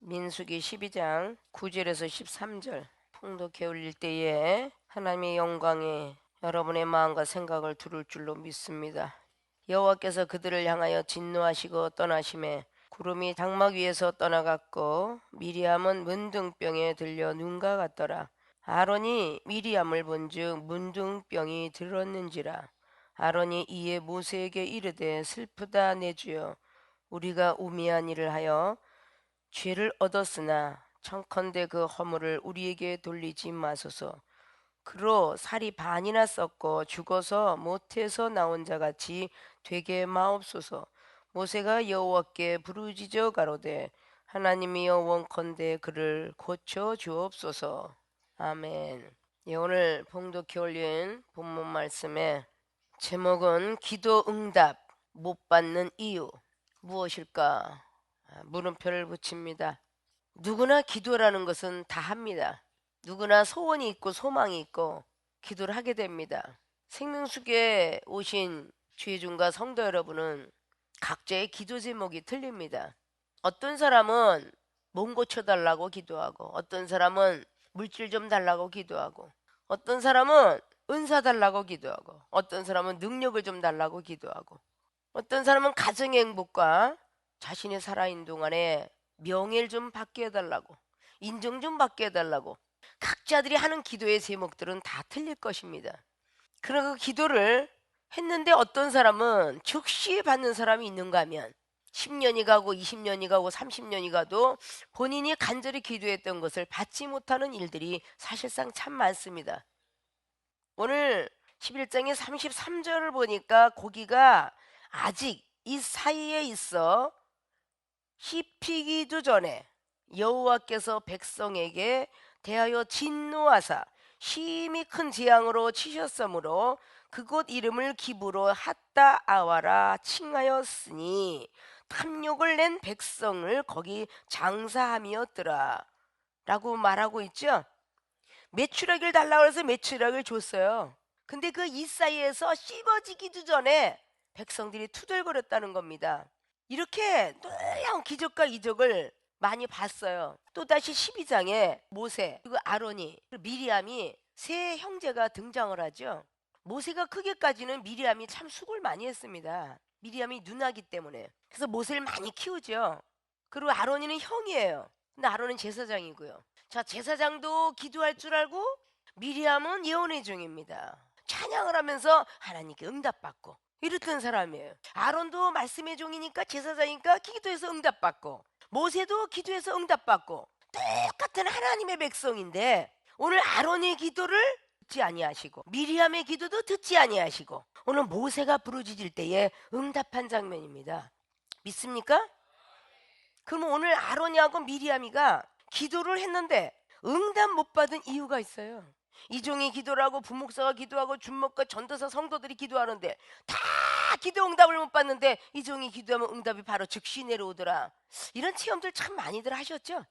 민수기 12장 9절에서 13절. 풍독해 올릴 때에 하나님의 영광이 여러분의 마음과 생각을 두를 줄로 믿습니다. 여호와께서 그들을 향하여 진노하시고 떠나심에 구름이 장막 위에서 떠나갔고 미리암은 문둥병에 들려 눈과 같더라. 아론이 미리암을 본즉 문둥병이 들었는지라. 아론이 이에 모세에게 이르되 슬프다 내 주여, 우리가 우미한 일을 하여 죄를 얻었으나 청컨대 그 허물을 우리에게 돌리지 마소서. 그로 살이 반이나 썩고 죽어서 모태에서 나온 자같이 되게 마옵소서. 모세가 여호와께 부르짖어 가로되 하나님이여 원컨대 그를 고쳐 주옵소서. 아멘. 예, 오늘 봉독해 올린 본문 말씀의 제목은 기도 응답 못 받는 이유 무엇일까? 물음표를 붙입니다. 누구나 기도라는 것은 다 합니다. 누구나 소원이 있고 소망이 있고 기도를 하게 됩니다. 생명수계에 오신 주의중과 성도 여러분은 각자의 기도 제목이 틀립니다. 어떤 사람은 몸 고쳐달라고 기도하고, 어떤 사람은 물질 좀 달라고 기도하고, 어떤 사람은 은사 달라고 기도하고, 어떤 사람은 능력을 좀 달라고 기도하고, 어떤 사람은 가정의 행복과 자신이 살아있는 동안에 명예를 좀 받게 해달라고, 인정 좀 받게 해달라고. 각자들이 하는 기도의 제목들은 다 틀릴 것입니다. 그러나 그 기도를 했는데 어떤 사람은 즉시 받는 사람이 있는가 하면 10년이 가고 20년이 가고 30년이 가도 본인이 간절히 기도했던 것을 받지 못하는 일들이 사실상 참 많습니다. 오늘 11장의 33절을 보니까 고기가 아직 이 사이에 있어 씹히기도 전에 여호와께서 백성에게 대하여 진노하사 심히 큰 재앙으로 치셨으므로 그곳 이름을 기브로 핫다 아와라 칭하였으니 탐욕을 낸 백성을 거기 장사함이었더라 라고 말하고 있죠. 메추라기를 달라고 해서 메추라기를 줬어요. 근데 그 이 사이에서 씹어지기도 전에 백성들이 투덜거렸다는 겁니다. 이렇게 놀라운 기적과 이적을 많이 봤어요. 또다시 12장에 모세, 그리고 아론이, 그리고 미리암이 세 형제가 등장을 하죠. 모세가 크기까지는 미리암이 참 수고를 많이 했습니다. 미리암이 누나기 때문에. 그래서 모세를 많이 키우죠. 그리고 아론이는 형이에요. 근데 아론은 제사장이고요. 자, 제사장도 기도할 줄 알고 미리암은 예언의 종입니다. 찬양을 하면서 하나님께 응답받고 이랬던 사람이에요. 아론도 말씀의 종이니까 제사장이니까 기도해서 응답받고, 모세도 기도해서 응답받고, 똑같은 하나님의 백성인데 오늘 아론의 기도를 듣지 아니하시고 미리암의 기도도 듣지 아니하시고 오늘 모세가 부르짖을 때에 응답한 장면입니다. 믿습니까? 그럼 오늘 아론이하고 미리암이가 기도를 했는데 응답 못 받은 이유가 있어요. 이종이 기도를 하고 부목사가 기도하고 준목과 전도사 성도들이 기도하는데 다 기도 응답을 못 받는데 이종이 기도하면 응답이 바로 즉시 내려오더라. 이런 체험들 참 많이들 하셨죠?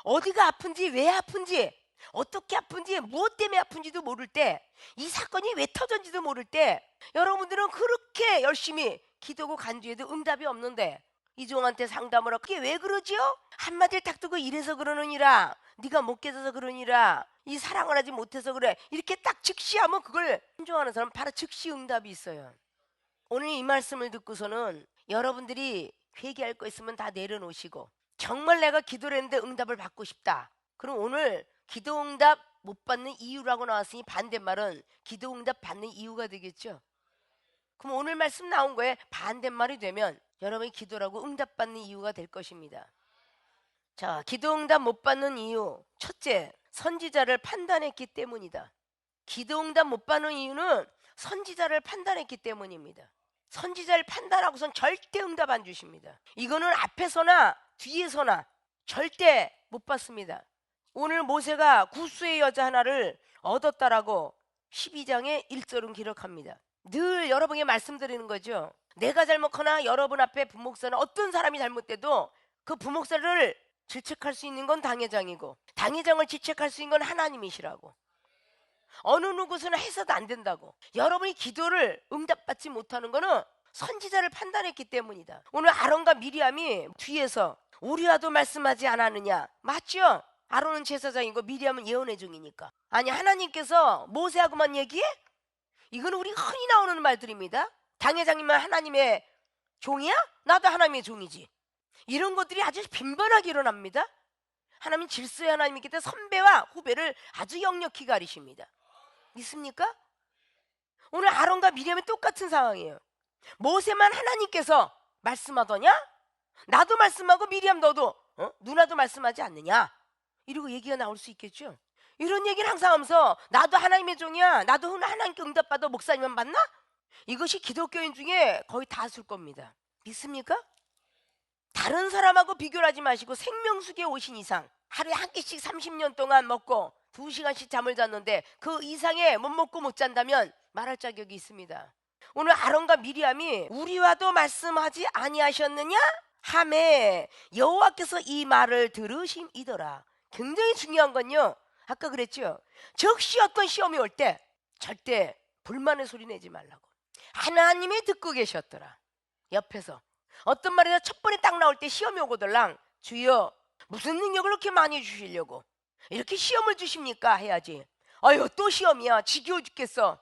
어디가 아픈지, 왜 아픈지, 어떻게 아픈지, 무엇 때문에 아픈지도 모를 때, 이 사건이 왜 터졌는지도 모를 때 여러분들은 그렇게 열심히 기도하고 간주해도 응답이 없는데 이종한테 상담을 하고 그게 왜 그러지요? 한마디를 딱 두고 이래서 그러느니라, 네가 못 깨져서 그러니라, 이 사랑을 하지 못해서 그래, 이렇게 딱 즉시하면 그걸 순종하는 사람은 바로 즉시 응답이 있어요. 오늘 이 말씀을 듣고서는 여러분들이 회개할 거 있으면 다 내려놓으시고 정말 내가 기도를 했는데 응답을 받고 싶다. 그럼 오늘 기도 응답 못 받는 이유라고 나왔으니 반대말은 기도 응답 받는 이유가 되겠죠. 그럼 오늘 말씀 나온 거에 반대말이 되면 여러분이 기도라고 응답받는 이유가 될 것입니다. 자, 기도 응답 못 받는 이유 첫째, 선지자를 판단했기 때문이다. 기도 응답 못 받는 이유는 선지자를 판단했기 때문입니다. 선지자를 판단하고선 절대 응답 안 주십니다. 이거는 앞에서나 뒤에서나 절대 못 받습니다. 오늘 모세가 구스의 여자 하나를 얻었다라고 12장의 1절은 기록합니다. 늘 여러분에게 말씀드리는 거죠. 내가 잘못하거나 여러분 앞에 부목사는 어떤 사람이 잘못돼도 그 부목사를 질책할 수 있는 건 당회장이고 당회장을 질책할 수 있는 건 하나님이시라고. 어느 누구서는 해서도 안 된다고. 여러분이 기도를 응답받지 못하는 거는 선지자를 판단했기 때문이다. 오늘 아론과 미리암이 뒤에서 우리와도 말씀하지 않았느냐? 맞죠? 아론은 제사장이고 미리암은 예언의 종이니까. 아니, 하나님께서 모세하고만 얘기해? 이거는 우리 흔히 나오는 말들입니다. 당회장님은 하나님의 종이야? 나도 하나님의 종이지. 이런 것들이 아주 빈번하게 일어납니다. 하나님 질서의 하나님이기 때문에 선배와 후배를 아주 역력히 가리십니다. 믿습니까? 오늘 아론과 미리암이 똑같은 상황이에요. 모세만 하나님께서 말씀하더냐? 나도 말씀하고 미리암 너도 누나도 말씀하지 않느냐? 이러고 얘기가 나올 수 있겠죠. 이런 얘기를 항상 하면서 나도 하나님의 종이야, 나도 하나님께 응답받아 목사님만 받나? 이것이 기독교인 중에 거의 다수일 겁니다. 믿습니까? 다른 사람하고 비교를 하지 마시고 생명수기에 오신 이상 하루에 한 끼씩 30년 동안 먹고 2시간씩 잠을 잤는데 그 이상의 못 먹고 못 잔다면 말할 자격이 있습니다. 오늘 아론과 미리암이 우리와도 말씀하지 아니하셨느냐? 하매 여호와께서 이 말을 들으심이더라. 굉장히 중요한 건요, 아까 그랬죠, 적시 어떤 시험이 올 때 절대 불만의 소리 내지 말라고. 하나님이 듣고 계셨더라. 옆에서 어떤 말이다 첫 번에 딱 나올 때 시험이 오거들랑 주여 무슨 능력을 그렇게 많이 주시려고 이렇게 시험을 주십니까? 해야지. 아유, 또 시험이야, 지겨워 죽겠어.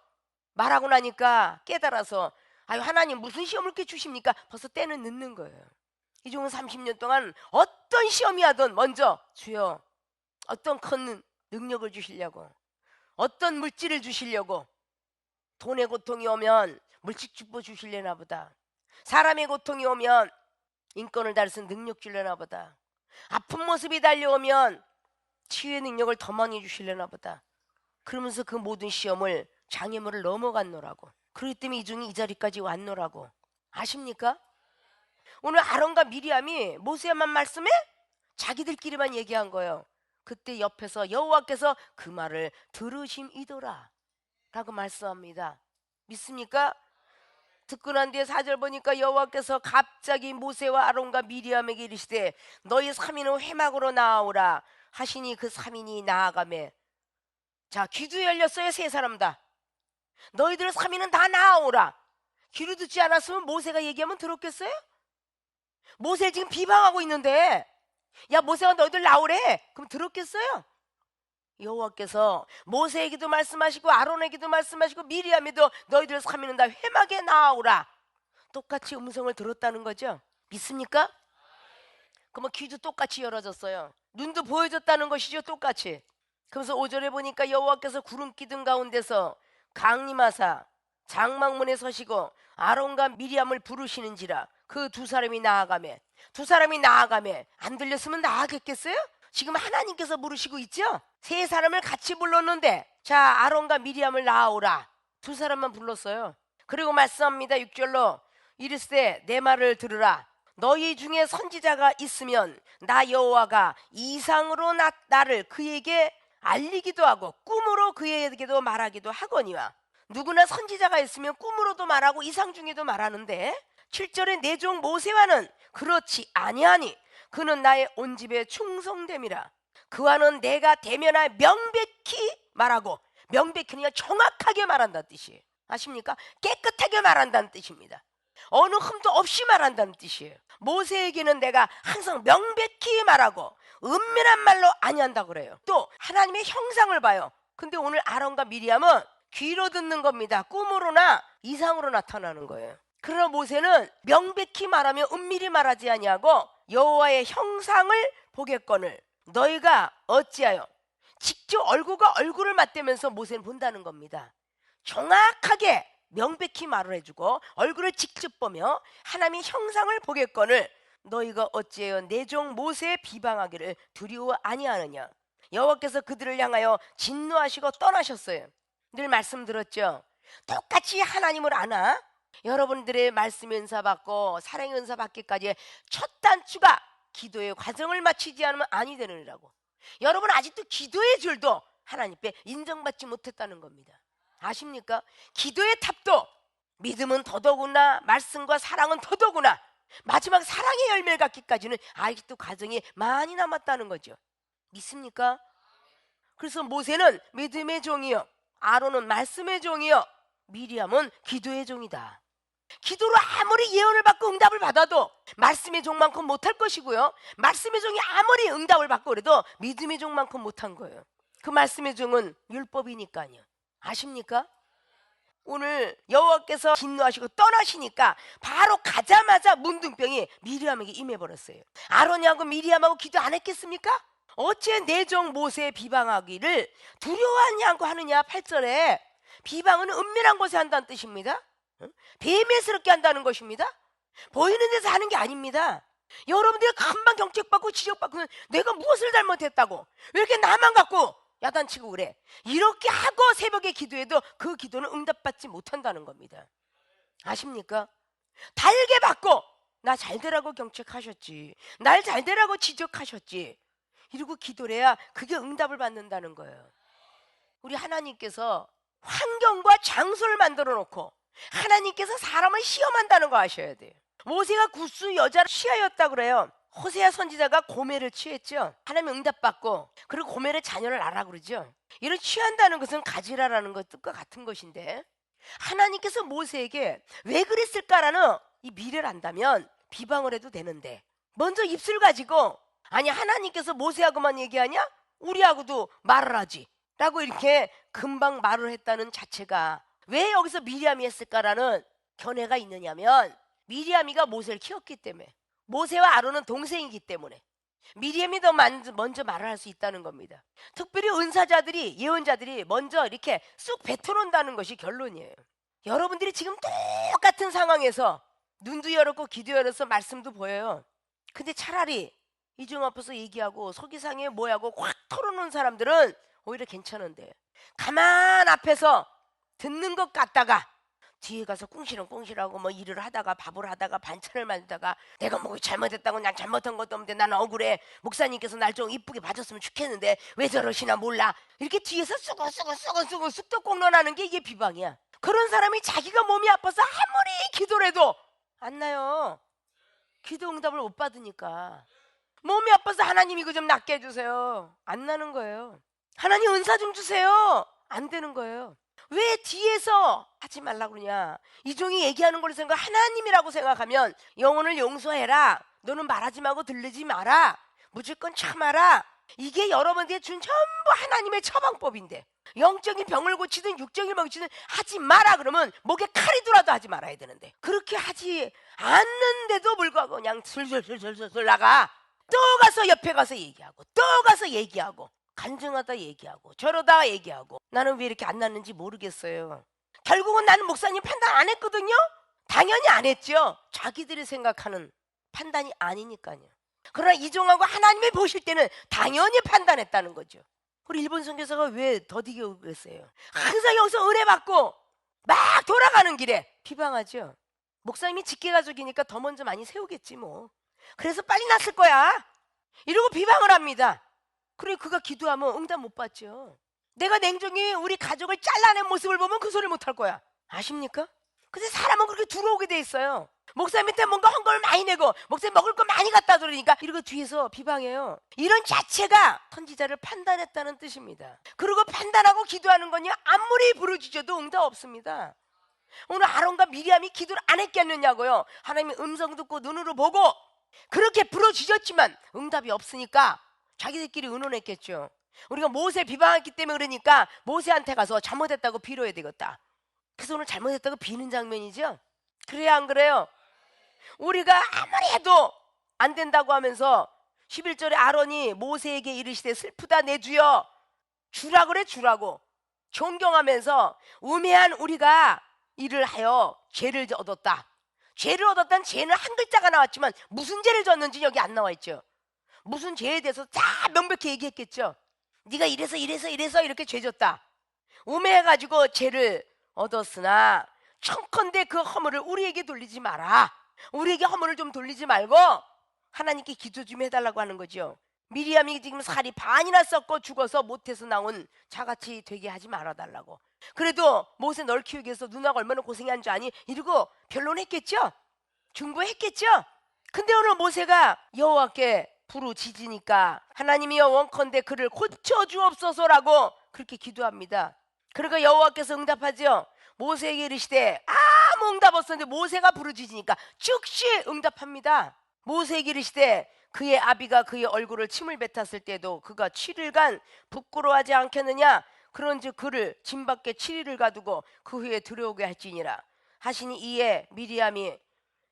말하고 나니까 깨달아서 아유, 하나님 무슨 시험을 이렇게 주십니까? 벌써 때는 늦는 거예요. 이 종은 30년 동안 어떤 시험이 하든 먼저 주여 어떤 큰 능력을 주시려고, 어떤 물질을 주시려고, 돈의 고통이 오면 물질주보 주시려나 보다, 사람의 고통이 오면 인권을 다루는 능력 주려나 보다, 아픈 모습이 달려오면 치유의 능력을 더 많이 주시려나 보다. 그러면서 그 모든 시험을 장애물을 넘어갔노라고. 그렇기 때문에 이 종이 이 자리까지 왔노라고. 아십니까? 오늘 아론과 미리암이 모세만 말씀해? 자기들끼리만 얘기한 거예요. 그때 옆에서 여호와께서 그 말을 들으심이더라 라고 말씀합니다. 믿습니까? 듣고 난 뒤에 4절 보니까 여호와께서 갑자기 모세와 아론과 미리암에게 이르시되 너희 3인은 회막으로 나아오라 하시니 그 3인이 나아가매. 자, 귀도 열렸어요. 세 사람 다. 너희들 3인은 다 나아오라. 귀로 듣지 않았으면 모세가 얘기하면 들었겠어요? 모세 지금 비방하고 있는데 야, 모세가 너희들 나오래. 그럼 들었겠어요? 여호와께서 모세에게도 말씀하시고 아론에게도 말씀하시고 미리암에도 너희들 3인은 다 회막에 나아오라. 똑같이 음성을 들었다는 거죠. 믿습니까? 그러면 귀도 똑같이 열어졌어요. 눈도 보여졌다는 것이죠. 똑같이. 그래서 5절에 보니까 여호와께서 구름 기둥 가운데서 강림하사 장막문에 서시고 아론과 미리암을 부르시는지라. 그 두 사람이 나아가매. 두 사람이 나아가매. 안 들렸으면 나아겠겠어요? 지금 하나님께서 부르시고 있죠? 세 사람을 같이 불렀는데 자, 아론과 미리암을 나아오라. 두 사람만 불렀어요. 그리고 말씀합니다. 6절로 이르시되 내 말을 들으라. 너희 중에 선지자가 있으면 나 여호와가 이상으로 나를 그에게 알리기도 하고 꿈으로 그에게도 말하기도 하거니와. 누구나 선지자가 있으면 꿈으로도 말하고 이상 중에도 말하는데 7절에 내 종 모세와는 그렇지 아니하니 그는 나의 온 집에 충성됨이라. 그와는 내가 대면하여 명백히 말하고, 명백히는 정확하게 말한다는 뜻이에요. 아십니까? 깨끗하게 말한다는 뜻입니다. 어느 흠도 없이 말한다는 뜻이에요. 모세에게는 내가 항상 명백히 말하고 은밀한 말로 아니한다고 그래요. 또 하나님의 형상을 봐요. 근데 오늘 아론과 미리암은 귀로 듣는 겁니다. 꿈으로나 이상으로 나타나는 거예요. 그러나 모세는 명백히 말하며 은밀히 말하지 아니하고 여호와의 형상을 보겠거늘 너희가 어찌하여. 직접 얼굴과 얼굴을 맞대면서 모세는 본다는 겁니다. 정확하게 명백히 말을 해주고 얼굴을 직접 보며 하나님의 형상을 보겠거늘 너희가 어찌하여 내 종 모세의 비방하기를 두려워 아니하느냐. 여호와께서 그들을 향하여 진노하시고 떠나셨어요. 늘 말씀드렸죠. 똑같이 하나님을 아나 여러분들의 말씀 은사 받고 사랑의 은사 받기까지 첫 단추가 기도의 과정을 마치지 않으면 아니 되느니라고. 여러분 아직도 기도의 줄도 하나님께 인정받지 못했다는 겁니다. 아십니까? 기도의 탑도 믿음은 더더구나 말씀과 사랑은 더더구나 마지막 사랑의 열매를 갖기까지는 아직도 과정이 많이 남았다는 거죠. 믿습니까? 그래서 모세는 믿음의 종이요, 아론은 말씀의 종이요, 미리암은 기도의 종이다. 기도로 아무리 예언을 받고 응답을 받아도 말씀의 종만큼 못할 것이고요, 말씀의 종이 아무리 응답을 받고 그래도 믿음의 종만큼 못한 거예요. 그 말씀의 종은 율법이니까요. 아십니까? 오늘 여호와께서 진노하시고 떠나시니까 바로 가자마자 문둥병이 미리암에게 임해버렸어요. 아론이하고 미리암하고 기도 안 했겠습니까? 어째 내 종 모세의 비방하기를 두려워하지 않고 하느냐. 8절에 비방은 은밀한 곳에 한다는 뜻입니다. 배매스럽게 한다는 것입니다. 보이는 데서 하는 게 아닙니다. 여러분들이 금방 경책받고 지적받고 내가 무엇을 잘못했다고 왜 이렇게 나만 갖고 야단치고 그래, 이렇게 하고 새벽에 기도해도 그 기도는 응답받지 못한다는 겁니다. 아십니까? 달게 받고 나 잘되라고 경책하셨지, 날 잘되라고 지적하셨지, 이러고 기도를 해야 그게 응답을 받는다는 거예요. 우리 하나님께서 환경과 장소를 만들어 놓고 하나님께서 사람을 시험한다는 거 아셔야 돼요. 모세가 구스 여자를 취하였다 그래요. 호세아 선지자가 고멜을 취했죠. 하나님 응답받고, 그리고 고멜의 자녀를 낳으라 그러죠. 이런 취한다는 것은 가지라라는 것과 같은 것인데, 하나님께서 모세에게 왜 그랬을까라는 이 미래를 안다면 비방을 해도 되는데, 먼저 입술 가지고 아니 하나님께서 모세하고만 얘기하냐? 우리하고도 말을 하지 라고 이렇게 금방 말을 했다는 자체가 왜 여기서 미리암이 했을까라는 견해가 있느냐면, 미리암이가 모세를 키웠기 때문에, 모세와 아론은 동생이기 때문에 미리암이 더 먼저 말을 할 수 있다는 겁니다. 특별히 은사자들이, 예언자들이 먼저 이렇게 쑥 뱉어놓는다는 것이 결론이에요. 여러분들이 지금 똑같은 상황에서 눈도 열었고 기도 열어서 말씀도 보여요. 근데 차라리 이중 앞에서 얘기하고 서기상에 뭐하고 확 털어놓은 사람들은 오히려 괜찮은데, 가만 앞에서 듣는 것 같다가 뒤에 가서 꿍시렁꿍시렁하고 뭐 일을 하다가 밥을 하다가 반찬을 만들다가 내가 뭐 잘못했다고, 난 잘못한 것도 없는데 나는 억울해, 목사님께서 날 좀 이쁘게 봐줬으면 좋겠는데 왜 저러시나 몰라, 이렇게 뒤에서 쑥덕 쑥덕공론하는 게 이게 비방이야. 그런 사람이 자기가 몸이 아파서 아무리 기도를 해도 안 나요. 기도 응답을 못 받으니까. 몸이 아파서 하나님 이거 좀 낫게 해주세요, 안 나는 거예요. 하나님 은사 좀 주세요, 안 되는 거예요. 왜 뒤에서 하지 말라고 그러냐. 이 종이 얘기하는 걸 생각, 하나님이라고 생각하면 영혼을 용서해라, 너는 말하지 말고 들리지 마라, 무조건 참아라, 이게 여러분들이 준 전부 하나님의 처방법인데, 영적인 병을 고치든 육적인 병을 고치든 하지 마라 그러면 목에 칼이 들어도 하지 말아야 되는데, 그렇게 하지 않는데도 불구하고 그냥 슬슬슬슬슬 나가. 또 가서 옆에 가서 얘기하고, 또 가서 얘기하고, 간증하다 얘기하고, 저러다 얘기하고. 나는 왜 이렇게 안 났는지 모르겠어요. 결국은 나는 목사님 판단 안 했거든요. 당연히 안 했죠. 자기들이 생각하는 판단이 아니니까요. 그러나 이종하고 하나님이 보실 때는 당연히 판단했다는 거죠. 우리 일본 선교사가 왜 더디게 그랬어요? 항상 여기서 은혜 받고 막 돌아가는 길에 비방하죠. 목사님이 직계가족이니까 더 먼저 많이 세우겠지 뭐, 그래서 빨리 났을 거야 이러고 비방을 합니다. 그리고 그가 기도하면 응답 못 받죠. 내가 냉정히 우리 가족을 잘라낸 모습을 보면 그 소리 못 할 거야. 아십니까? 근데 사람은 그렇게 들어오게 돼 있어요. 목사님한테 뭔가 헌금을 많이 내고 목사님 먹을 거 많이 갖다 드리니까 이러고 뒤에서 비방해요. 이런 자체가 선지자를 판단했다는 뜻입니다. 그리고 판단하고 기도하는 건요, 아무리 부르짖어도 응답 없습니다. 오늘 아론과 미리암이 기도를 안 했겠느냐고요. 하나님이 음성 듣고 눈으로 보고 그렇게 부르짖었지만 응답이 없으니까 자기들끼리 의논했겠죠. 우리가 모세 비방했기 때문에 그러니까 모세한테 가서 잘못했다고 빌어야 되겠다. 그래서 오늘 잘못했다고 비는 장면이죠. 그래야 안 그래요? 우리가 아무리 해도 안 된다고 하면서 11절에 아론이 모세에게 이르시되 슬프다 내 주여, 주라 그래, 주라고 존경하면서 우매한 우리가 일을 하여 죄를 얻었다. 죄를 얻었다는 죄는 한 글자가 나왔지만 무슨 죄를 졌는지 여기 안 나와 있죠. 무슨 죄에 대해서 다 명백히 얘기했겠죠. 네가 이래서 이렇게 죄 졌다. 우매해가지고 죄를 얻었으나 청컨대 그 허물을 우리에게 돌리지 마라. 우리에게 허물을 좀 돌리지 말고 하나님께 기도 좀 해달라고 하는 거죠. 미리암이 지금 살이 반이나 썩고 죽어서 못해서 나온 자같이 되게 하지 말아달라고. 그래도 모세 널 키우기 위해서 누나가 얼마나 고생한 줄 아니? 이러고 변론했겠죠. 중보했겠죠. 근데 오늘 모세가 여호와께 부르짖으니까 하나님이여 원컨대 그를 고쳐주옵소서라고 그렇게 기도합니다. 그러니까 여호와께서 응답하죠. 모세에게 이르시되 아무 응답 없었는데 모세가 부르짖으니까 즉시 응답합니다. 모세에게 이르시되 그의 아비가 그의 얼굴을 침을 뱉었을 때도 그가 7일간 부끄러워하지 않겠느냐. 그런즉 그를 진 밖에 7일을 가두고 그 후에 들어오게 할지니라 하시니, 이에 미리암이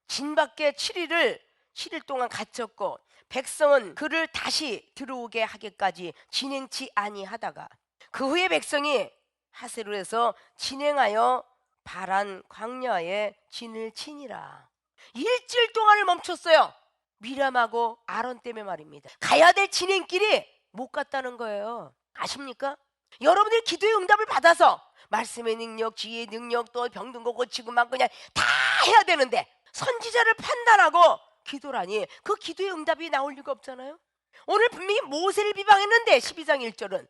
진 밖에 7일 동안 갇혔고 백성은 그를 다시 들어오게 하기까지 진행치 아니하다가 그 후에 백성이 하세로에서 진행하여 바란 광야에 진을 치니라. 일주일 동안을 멈췄어요. 미람하고 아론 때문에 말입니다. 가야 될 진행길이 못 갔다는 거예요. 아십니까? 여러분들이 기도의 응답을 받아서 말씀의 능력, 지혜의 능력, 또 병든 거 고치고 막 그냥 다 해야 되는데 선지자를 판단하고 기도라니, 그 기도의 응답이 나올 리가 없잖아요. 오늘 분명히 모세를 비방했는데 12장 1절은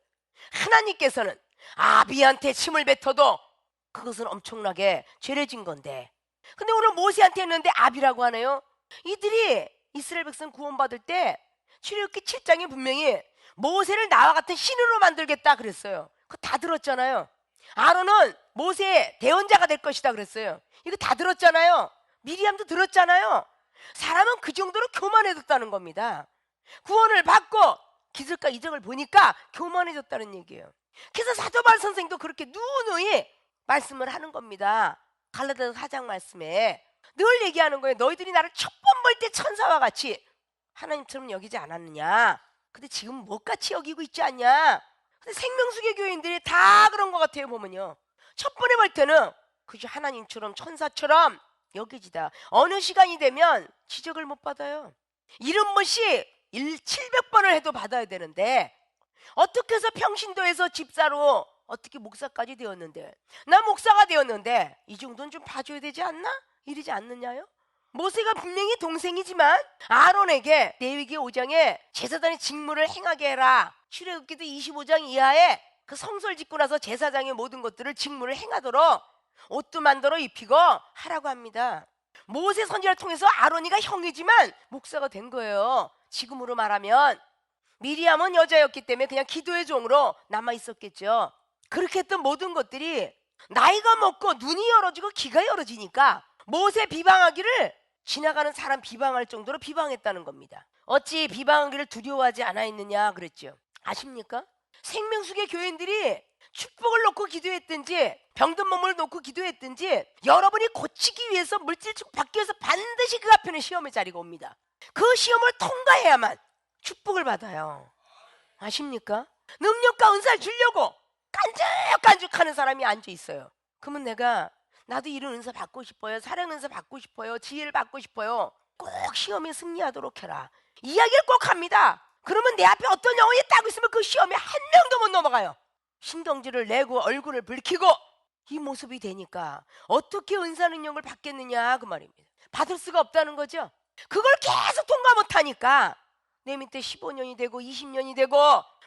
하나님께서는 아비한테 침을 뱉어도 그것은 엄청나게 죄를 진 건데, 근데 오늘 모세한테 했는데 아비라고 하네요. 이들이 이스라엘 백성 구원받을 때 출애굽기 7장에 분명히 모세를 나와 같은 신으로 만들겠다 그랬어요. 그거 다 들었잖아요. 아론은 모세의 대언자가 될 것이다 그랬어요. 이거 다 들었잖아요. 미리암도 들었잖아요. 사람은 그 정도로 교만해졌다는 겁니다. 구원을 받고 기술과 이적을 보니까 교만해졌다는 얘기예요. 그래서 사도 바울 선생도 그렇게 누누이 말씀을 하는 겁니다. 갈라디아서 4장 말씀에 늘 얘기하는 거예요. 너희들이 나를 첫 번 볼 때 천사와 같이 하나님처럼 여기지 않았느냐. 근데 지금 뭐같이 여기고 있지 않냐. 근데 생명수계 교인들이 다 그런 것 같아요. 보면요, 첫 번에 볼 때는 그저 하나님처럼 천사처럼 여기지다. 어느 시간이 되면 지적을 못 받아요. 70번씩 700번을 해도 받아야 되는데 어떻게 해서 평신도에서 집사로 어떻게 목사까지 되었는데, 나 목사가 되었는데 이 정도는 좀 봐줘야 되지 않나? 이러지 않느냐요? 모세가 분명히 동생이지만 아론에게 레위기 5장에 제사장의 직무를 행하게 해라. 출애굽기도 25장 이하에 그 성소를 짓고 나서 제사장의 모든 것들을 직무를 행하도록 옷도 만들어 입히고 하라고 합니다. 모세 선지자를 통해서 아론이가 형이지만 목사가 된 거예요. 지금으로 말하면 미리암은 여자였기 때문에 그냥 기도의 종으로 남아 있었겠죠. 그렇게 했던 모든 것들이 나이가 먹고 눈이 열어지고 귀가 열어지니까 모세 비방하기를 지나가는 사람 비방할 정도로 비방했다는 겁니다. 어찌 비방하기를 두려워하지 않아있느냐 그랬죠. 아십니까? 생명수계 교인들이 축복을 놓고 기도했든지 병든 몸을 놓고 기도했든지 여러분이 고치기 위해서 물질 축복 받기 위해서 반드시 그 앞에는 시험의 자리가 옵니다. 그 시험을 통과해야만 축복을 받아요. 아십니까? 능력과 은사를 주려고 깐죽깐죽하는 사람이 앉아 있어요. 그러면 나도 이런 은사 받고 싶어요. 사랑 은사 받고 싶어요. 지혜를 받고 싶어요. 꼭 시험에 승리하도록 해라. 이야기를 꼭 합니다. 그러면 내 앞에 어떤 영혼이 딱 있으면 그 시험에 한 명도 못 넘어가요. 신경질을 내고 얼굴을 붉히고 이 모습이 되니까 어떻게 은사 능력을 받겠느냐 그 말입니다. 받을 수가 없다는 거죠. 그걸 계속 통과 못하니까 내 밑에 15년이 되고 20년이 되고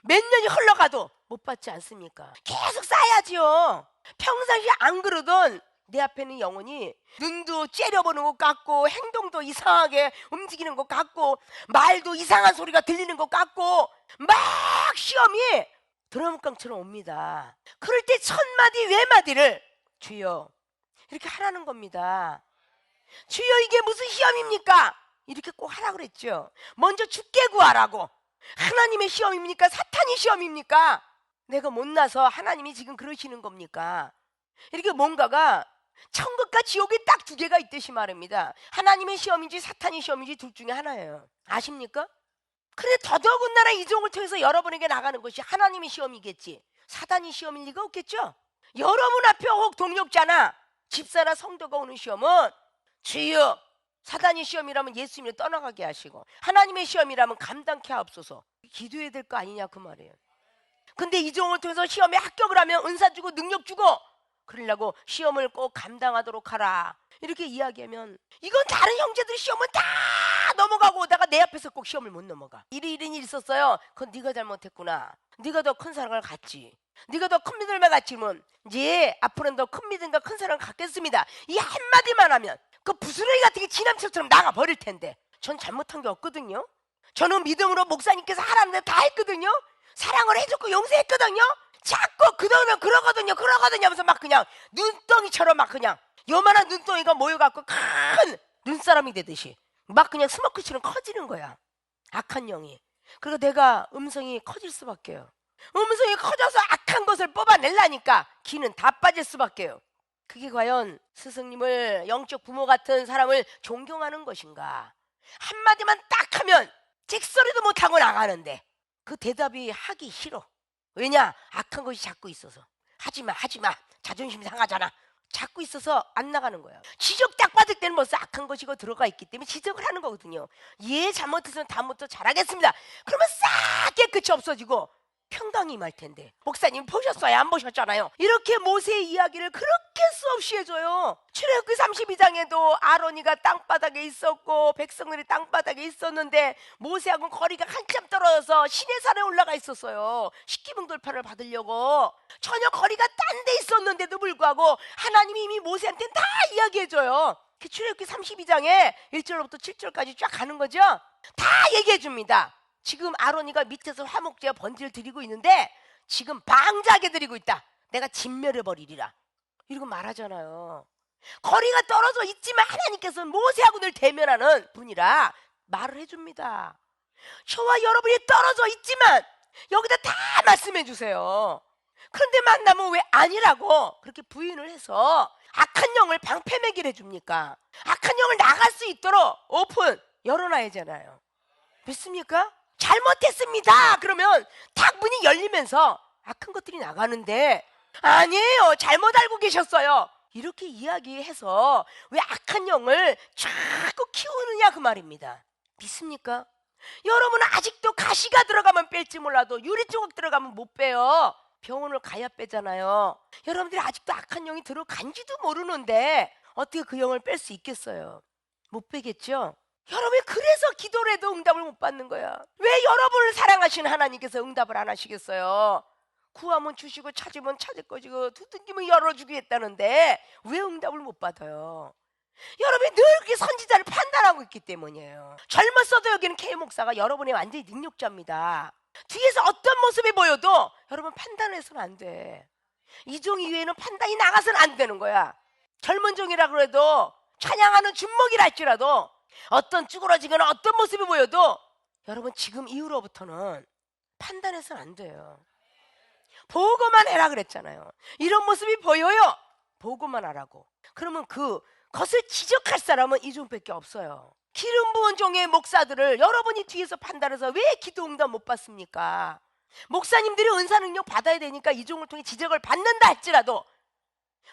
몇 년이 흘러가도 못 받지 않습니까? 계속 쌓아야지요. 평상시에 안 그러던 내 앞에는 영혼이 눈도 째려보는 것 같고 행동도 이상하게 움직이는 것 같고 말도 이상한 소리가 들리는 것 같고 막 시험이 드럼깡처럼 옵니다. 그럴 때 첫마디 외마디를 주여 이렇게 하라는 겁니다. 주여 이게 무슨 시험입니까? 이렇게 꼭 하라 그랬죠. 먼저 죽게 구하라고. 하나님의 시험입니까? 사탄의 시험입니까? 내가 못나서 하나님이 지금 그러시는 겁니까? 이렇게 뭔가가 천국과 지옥이 딱 두 개가 있듯이 말입니다. 하나님의 시험인지 사탄의 시험인지 둘 중에 하나예요. 아십니까? 그래 더더군다나 이 종을 통해서 여러분에게 나가는 것이 하나님의 시험이겠지 사탄의 시험일 리가 없겠죠. 여러분 앞에 혹 동력자나 집사나 성도가 오는 시험은 주여 사탄의 시험이라면 예수님을 떠나가게 하시고 하나님의 시험이라면 감당케 하옵소서 기도해야 될 거 아니냐 그 말이에요. 근데 이 종을 통해서 시험에 합격을 하면 은사 주고 능력 주고 그러려고 시험을 꼭 감당하도록 하라 이렇게 이야기하면 이건 다른 형제들이 시험은 다 넘어가고 오다가 내 앞에서 꼭 시험을 못 넘어가. 이런 일이 있었어요. 그건 네가 잘못했구나. 네가 더 큰 사랑을 갖지. 네가 더 큰 믿음을 갖지면 이제 앞으로는 더 큰 믿음과 큰 사랑을 갖겠습니다. 이 한마디만 하면 그 부스러기 같은 게 지남철처럼 나가버릴 텐데 전 잘못한 게 없거든요. 저는 믿음으로 목사님께서 하라는 대로 다 했거든요. 사랑을 해줬고 용서했거든요. 자꾸 그동안 그러거든요 하면서 막 그냥 눈덩이처럼 막 그냥 요만한 눈덩이가 모여갖고 큰 눈사람이 되듯이 막 그냥 스모크처럼 커지는 거야, 악한 영이. 그리고 내가 음성이 커질 수밖에요. 음성이 커져서 악한 것을 뽑아내려니까 기는 다 빠질 수밖에요. 그게 과연 스승님을, 영적 부모 같은 사람을 존경하는 것인가? 한마디만 딱 하면 찍소리도 못하고 나가는데 그 대답이 하기 싫어. 왜냐? 악한 것이 자꾸 있어서. 하지마 하지마, 자존심 상하잖아. 자꾸 있어서 안 나가는 거야. 지적 딱 받을 때는 벌써 악한 것이고 들어가 있기 때문에 지적을 하는 거거든요. 얘 잘못했으면 다음부터 잘하겠습니다. 그러면 싹 깨끗이 없어지고 평강이 임할 텐데, 목사님 보셨어요? 안 보셨잖아요. 이렇게 모세의 이야기를 그렇게 수없이 해줘요. 출애굽기 32장에도 아론이가 땅바닥에 있었고 백성들이 땅바닥에 있었는데 모세하고 거리가 한참 떨어져서 시내산에 올라가 있었어요. 십기문돌판을 받으려고. 전혀 거리가 딴 데 있었는데도 불구하고 하나님이 이미 모세한테 다 이야기해줘요. 출애굽기 32장에 1절부터 7절까지 쫙 가는 거죠. 다 얘기해 줍니다. 지금 아론이가 밑에서 화목제와 번제를 드리고 있는데 지금 방자하게 드리고 있다. 내가 진멸해 버리리라, 이러고 말하잖아요. 거리가 떨어져 있지만 하나님께서는 모세하고 늘 대면하는 분이라 말을 해줍니다. 저와 여러분이 떨어져 있지만 여기다 다 말씀해 주세요. 그런데 만나면 왜 아니라고 그렇게 부인을 해서 악한 영을 방패매기를 해줍니까? 악한 영을 나갈 수 있도록 오픈 열어놔야잖아요. 믿습니까? 잘못했습니다 그러면 딱 문이 열리면서 악한 것들이 나가는데, 아니에요, 잘못 알고 계셨어요, 이렇게 이야기해서 왜 악한 영을 자꾸 키우느냐 그 말입니다. 믿습니까? 여러분은 아직도 가시가 들어가면 뺄지 몰라도 유리조각 들어가면 못 빼요. 병원을 가야 빼잖아요. 여러분들이 아직도 악한 영이 들어간지도 모르는데 어떻게 그 영을 뺄 수 있겠어요? 못 빼겠죠? 여러분이 그래서 기도를 해도 응답을 못 받는 거야. 왜 여러분을 사랑하시는 하나님께서 응답을 안 하시겠어요? 구하면 주시고 찾으면 찾을 것이고 두드리면 열어주겠다는데 왜 응답을 못 받아요? 여러분이 늘 그렇게 선지자를 판단하고 있기 때문이에요. 젊었어도 여기는 K 목사가 여러분의 완전히 능력자입니다. 뒤에서 어떤 모습이 보여도 여러분 판단해서는 안 돼. 이 종 이외에는 판단이 나가서는 안 되는 거야. 젊은 종이라 그래도 찬양하는 준목이라 할지라도 어떤 쭈그러지거나 어떤 모습이 보여도 여러분 지금 이후로부터는 판단해서는 안 돼요. 보고만 해라 그랬잖아요. 이런 모습이 보여요, 보고만 하라고. 그러면 그것을 지적할 사람은 이 종밖에 없어요. 기름 부은 종의 목사들을 여러분이 뒤에서 판단해서 왜 기도 응답 못 받습니까? 목사님들이 은사 능력 받아야 되니까 이 종을 통해 지적을 받는다 할지라도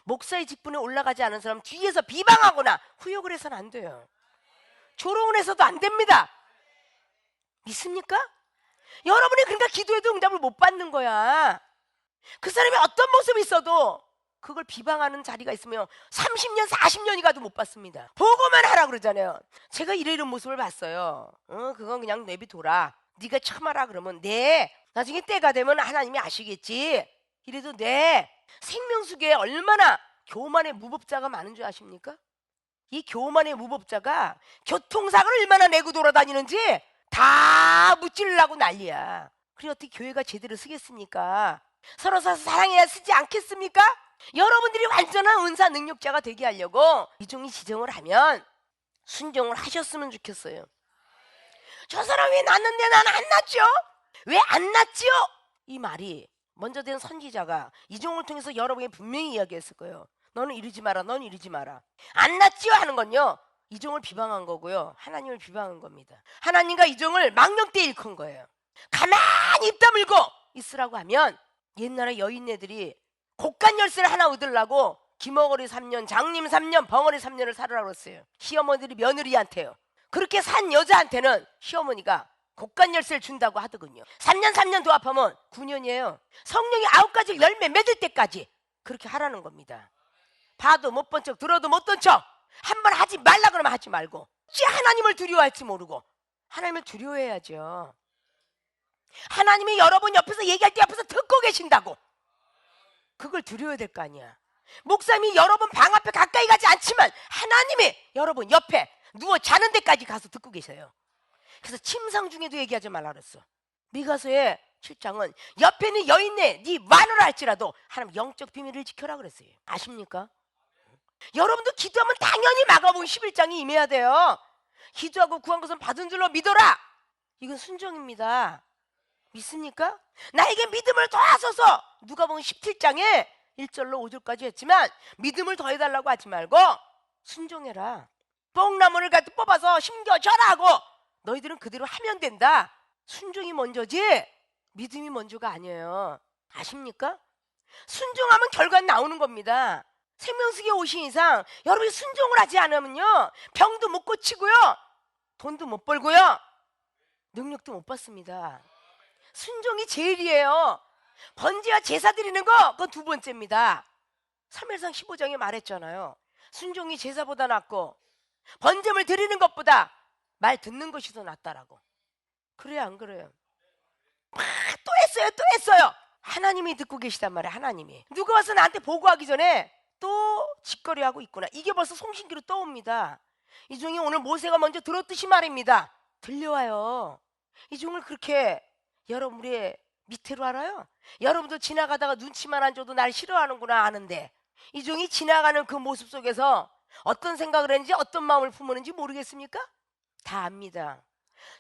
목사의 직분에 올라가지 않은 사람 뒤에서 비방하거나 후욕을 해서는 안 돼요. 조롱을 해서도 안 됩니다. 믿습니까? 여러분이 그러니까 기도해도 응답을 못 받는 거야. 그 사람이 어떤 모습이 있어도 그걸 비방하는 자리가 있으면 30년 40년이 가도 못 받습니다. 보고만 하라 그러잖아요. 제가 이런 모습을 봤어요. 그건 그냥 내비둬라, 네가 참아라 그러면 네, 나중에 때가 되면 하나님이 아시겠지, 이래도 네. 생명수계에 얼마나 교만의 무법자가 많은 줄 아십니까? 이 교만의 무법자가 교통사고를 얼마나 내고 돌아다니는지 다 무찌르려고 난리야. 그래 어떻게 교회가 제대로 쓰겠습니까? 서로 사랑해야 쓰지 않겠습니까? 여러분들이 완전한 은사 능력자가 되게 하려고 이 종이 지정을 하면 순종을 하셨으면 좋겠어요. 저 사람 왜 낳는데 나는 안 낳죠? 왜 안 낳지요? 이 말이 먼저 된 선지자가 이 종을 통해서 여러분에게 분명히 이야기했을 거예요. 너는 이러지 마라, 넌 이러지 마라. 안 낳지요 하는 건요, 이 종을 비방한 거고요, 하나님을 비방한 겁니다. 하나님과 이 종을 망령되이 일컫은 거예요. 가만히 입 다물고 있으라고 하면 옛날에 여인네들이 곡간 열쇠를 하나 얻으려고 기머거리 3년, 장님 3년, 벙어리 3년을 살으라고 했어요. 시어머니들이 며느리한테요. 그렇게 산 여자한테는 시어머니가 곡간 열쇠를 준다고 하더군요. 3년 더 합하면 9년이에요. 성령이 9가지 열매 맺을 때까지 그렇게 하라는 겁니다. 봐도 못 본 척, 들어도 못 본 척, 한 번 하지 말라 그러면 하지 말고, 어찌 하나님을 두려워할지 모르고. 하나님을 두려워해야죠. 하나님이 여러분 옆에서 얘기할 때 옆에서 듣고 계신다고, 그걸 두려워야 될 거 아니야. 목사님이 여러분 방 앞에 가까이 가지 않지만 하나님이 여러분 옆에 누워 자는 데까지 가서 듣고 계셔요. 그래서 침상 중에도 얘기하지 말라 그랬어. 미가서의 7장은 옆에 있는 여인네 네 마누라 할지라도 하나님 영적 비밀을 지켜라 그랬어요. 아십니까? 여러분도 기도하면 당연히 마가복음 11장이 임해야 돼요. 기도하고 구한 것은 받은 줄로 믿어라. 이건 순종입니다. 믿습니까? 나에게 믿음을 더하소서. 누가복음 17장에 1절로 5절까지 했지만 믿음을 더해달라고 하지 말고 순종해라. 뽕나무를 갖다 뽑아서 심겨져라 하고 너희들은 그대로 하면 된다. 순종이 먼저지 믿음이 먼저가 아니에요. 아십니까? 순종하면 결과는 나오는 겁니다. 생명수기에 오신 이상 여러분이 순종을 하지 않으면요, 병도 못 고치고요, 돈도 못 벌고요, 능력도 못 받습니다. 순종이 제일이에요. 번제와 제사 드리는 거 그건 두 번째입니다. 사무엘상 15장에 말했잖아요. 순종이 제사보다 낫고 번제물 드리는 것보다 말 듣는 것이 더 낫다라고. 그래요 안 그래요? 또 했어요 또 했어요. 하나님이 듣고 계시단 말이에요. 하나님이 누가 와서 나한테 보고하기 전에 또 짓거리하고 있구나. 이게 벌써 송신기로 떠옵니다. 이 종이 오늘 모세가 먼저 들었듯이 말입니다. 들려와요. 이 종을 그렇게 여러분의 밑으로 알아요? 여러분도 지나가다가 눈치만 안 줘도 날 싫어하는구나 아는데 이 종이 지나가는 그 모습 속에서 어떤 생각을 했는지 어떤 마음을 품었는지 모르겠습니까? 다 압니다.